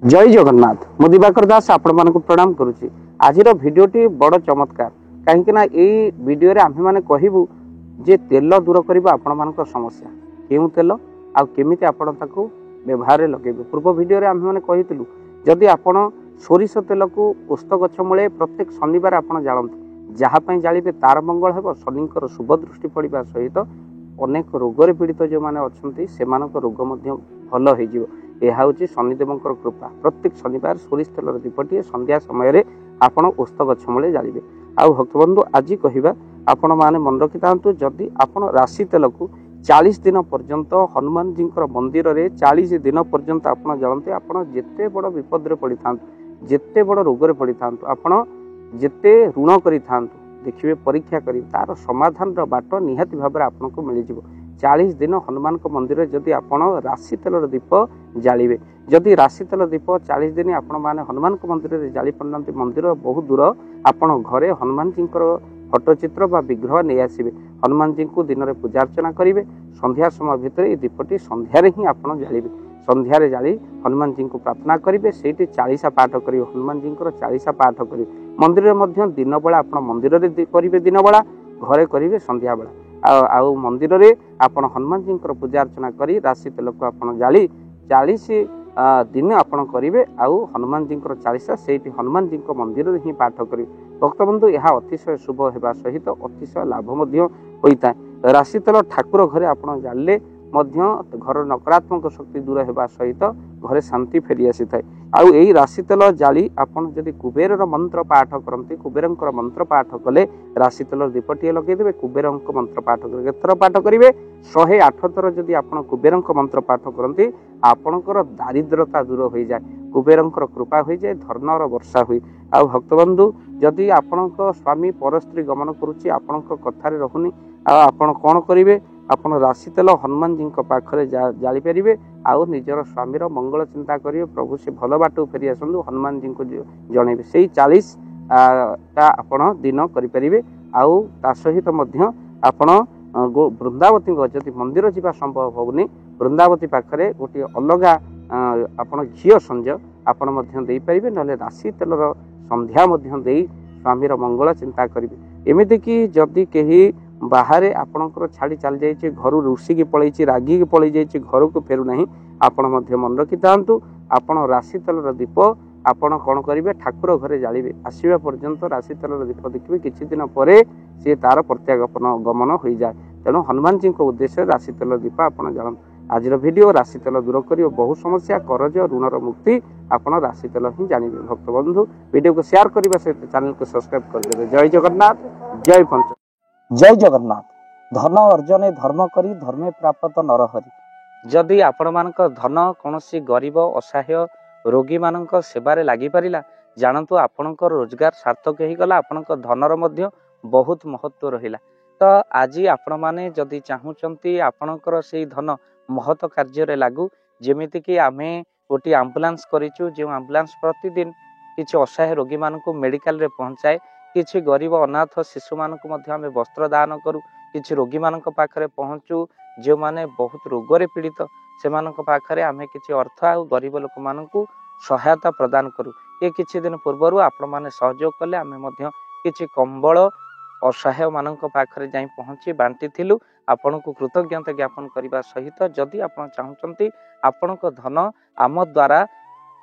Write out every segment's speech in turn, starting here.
जय जगन्नाथ मु दिवाकर दास आपण मानक प्रणाम करुच्ची। आज भिडटी बड़ चमत्कार कहीं वीडियो रे आम्हे माने कहबू जे तेल दूर करबा आपण मानक समस्या केउ तेल आ केमिति आपण ताकू व्यवहार लगेबे। पूर्व वीडियो रे आम्हे माने कहितलु जदि आपण सोरिष तेल को पुष्ट गछ मूले प्रत्येक शनिवार आपण जाळंतु जहा पई जाळिबे तार मंगल हेबो शनिकर शुभ दृष्टि पड़िबा सहित अनेक रोगरे पीड़ित जो माने अछंती सेमानक रोग मध्य भल हो जिवो। यह हूँ शनिदेवंकर कृपा। प्रत्येक शनिवार सोरिष तेलर दीपटी संध्या समय आपण ओस्त गछ मूले जालिबे। आउ भक्तबंधु आज कहवा आपण माने मन रखि थांतु जदि आपण राशि तेल को 40 दिन पर्यंत हनुमान जी मंदिर रे 40 दिन पर्यंत आपण जालते आपण जेते बड़ विपद रे पड़ी थांतु जेते बड़ रोग रे पड़ी थांतु आपण जेते ऋण करि थांतु देखिए परीक्षा करी तार समाधान बाट निहाती भाव आपन को मिल जिवो। 40 दिन हनुमान को मंदिर जदि आपण राशि तेलर दीप जालिबे जदि राशि तेल दीप 40 दिन आपण माने हनुमान को मंदिर रे जाली पड़नांती मंदिर बहुत दूर आपण घरे हनुमान जी फोटो चित्र बा विग्रह नहीं आसबे। हनुमान जी को दिन में पूजा अर्चना करेंगे। संध्या समय भितर ये दीपटी संध्यारे ही आपड़ जालिबे। संध्यारे जाली हनुमान जी को प्रार्थना करेंगे। से 40 पाठ करेंगे हनुमान जी 40 पाठ करेंगे। मंदिर में दिन बेला आप मंदिर करेंगे दिन बेला घरे करेंगे संध्या बेला आउ मंदिर रे आपण हनुमान जी पूजा अर्चना करी राशि तेल को आपण जाली 40 दिन आपण करेंगे। आउ हनुमान जी 40 से हनुमान जी मंदिर ही पाठ करेंगे। भक्तबंधु यह अतिशय शुभ होगा सहित अतिशय लाभ होता है। राशि तेल ठाकुर घरे आपण जाले घर नकारात्मक शक्ति दूर होगा सहित घरे शांति फेरी आसी थाए। आउ यही राशि तेल जाली आपण जदि कुबेर मंत्र पाठ करते कुबेर मंत्र पाठ कले राशि तेल दीपटी लगेदेवे। कुबेर मंत्र पाठ करेंगे थर पाठ करेंगे 108 थर जदि आप कुबेर मंत्र पाठ करते आपणकर दारिद्रता दूर हो जाए कुबेर कृपा हो जाए धर्मर वर्षा हुई। आ भक्तबंधु जदि आपण स्वामी परस्त्री गमन करुच्ची आपण कथार रहुनी आपण कौन करेंगे आपण राशि तेल हनुमान जी पाखे जाली पारे आउ निजर स्वामीर मंगल चिंता करेंगे। प्रभु से भल बाट फेरी आसतु हनुमान जी को जनइबे से 40 आपण दिन करें। आउ ता सहित आपण वृंदावती जदि मंदिर जावा संभव होनी वृंदावती पाखे गोटे अलग आपण घी संज आपण दे पारे ना राशि तेलर संध्या दे स्वामीर मंगल चिंता करेंगे। एमती कि जदि कहीं बाहर आपणकर छाड़ी चल जाइए घर रुषिकी पलैची रागिकी पलि जाइए घर को फेरुना आपण मन रखि थांतु आपण राशि तेलर दीप आपण कौन करेंगे ठाकुर घरे जालिबे। आसवा पर्यंत राशि तेलर दीप देखिए किछि दिन पर सी तार प्रत्यागमन गमन हो जाए। तेणु हनुमान जी उद्देश्य राशि तेल दीप आपण जान। आज वीडियो राशि तेल दूर कर बहु समस्या करज ऋणर मुक्ति आपण राशि तेल ही जानवे। भक्त बंधु वीडियो को शेयर करने सहित चैनल को सब्सक्राइब कर। जय जगन्नाथ जय पंच जय जगन्नाथ। धन अर्जने धर्म करी धर्मे प्राप्त नरहरि। जदि आपण मानक धन कौन गरीब असहाय रोगी मानक सेवारे लगी पारिला जानतु आपणक रोजगार सार्थक हो गला आपणक धनर मध्य बहुत महत्व रहिला। तो आज आपण माने जदि चाहूचंती आपणकर से धन महत कार्य लागू जेमिति कि आमे गोटे आम्बुलांस करिचु जो आम्बुलांस प्रतिदिन किछि असहाय रोगी मानक मेडिकल रे पहुंचाए किछि गरीब अनाथ शिशु मानक मध्य आमे वस्त्र दान करू किछि रोगी मानक पाखरे पहुंचू जो माने बहुत रोगरे पीड़ित से मानक पाखरे आमे किछि अर्थ आ गरीब लोक मानकू सहायता प्रदान करू। ये किछि दिन पूर्वरु आपण माने सहयोग कले आमे मध्य किछि कंबल असहाय मानक पाखरे जाई पहुंची बांटी थिलु। आपण को कृतज्ञता ज्ञापन करने सहित जदि आप चाहते आपण धन आम द्वारा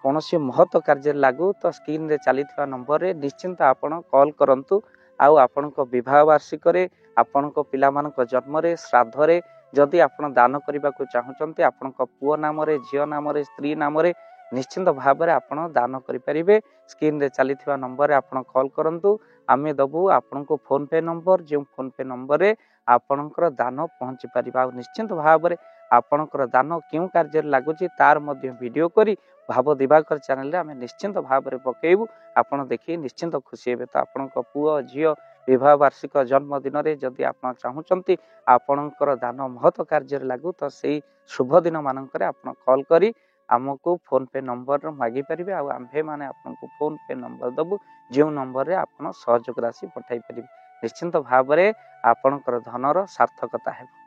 कौन महत्व कार्य लागू तो स्क्रीन रे चली नंबर रे निश्चिंत आपण कॉल करंतु। आउ आपण विवाह वार्षिक आपण पिला मानक जन्म रे श्राद्ध रे जदि आपण दान करने को चाहते आपण पुओ नाम रे झियो नाम रे स्त्री नाम रे निश्चिंत भाव में आपण दान करें। स्क्रीन रे चली नंबर रे आपण कॉल करंतु आमे दबु आपण को फोन पे नंबर जो फोन पे नंबर रे आपणकर दान पहुंची पारिबा। निश्चिंत भाव में आपणकर दान क्यों कार्य लगुच तार मध्य वीडियो करी भाव दिवाकर चैनल रे आमे निश्चिंत भाव में पकेबू आपण देखि निश्चिंत खुशी हेबे। तो आपण पुओ झियो विवाह वार्षिक जन्मदिन रे जदि आप चाहूचंती आपणकर दान महत्व कार्य लागू तो से शुभ दिन मानक आप कॉल करी आमको फोन पे नंबर मागी पारिबे। आम्भे माने आपनको फोन पे नंबर दबु जो नंबर रे आपण सहयोग राशि पठाई पारिबे। निश्चिंत भाव में आपणकर धनर सार्थकता हेबो।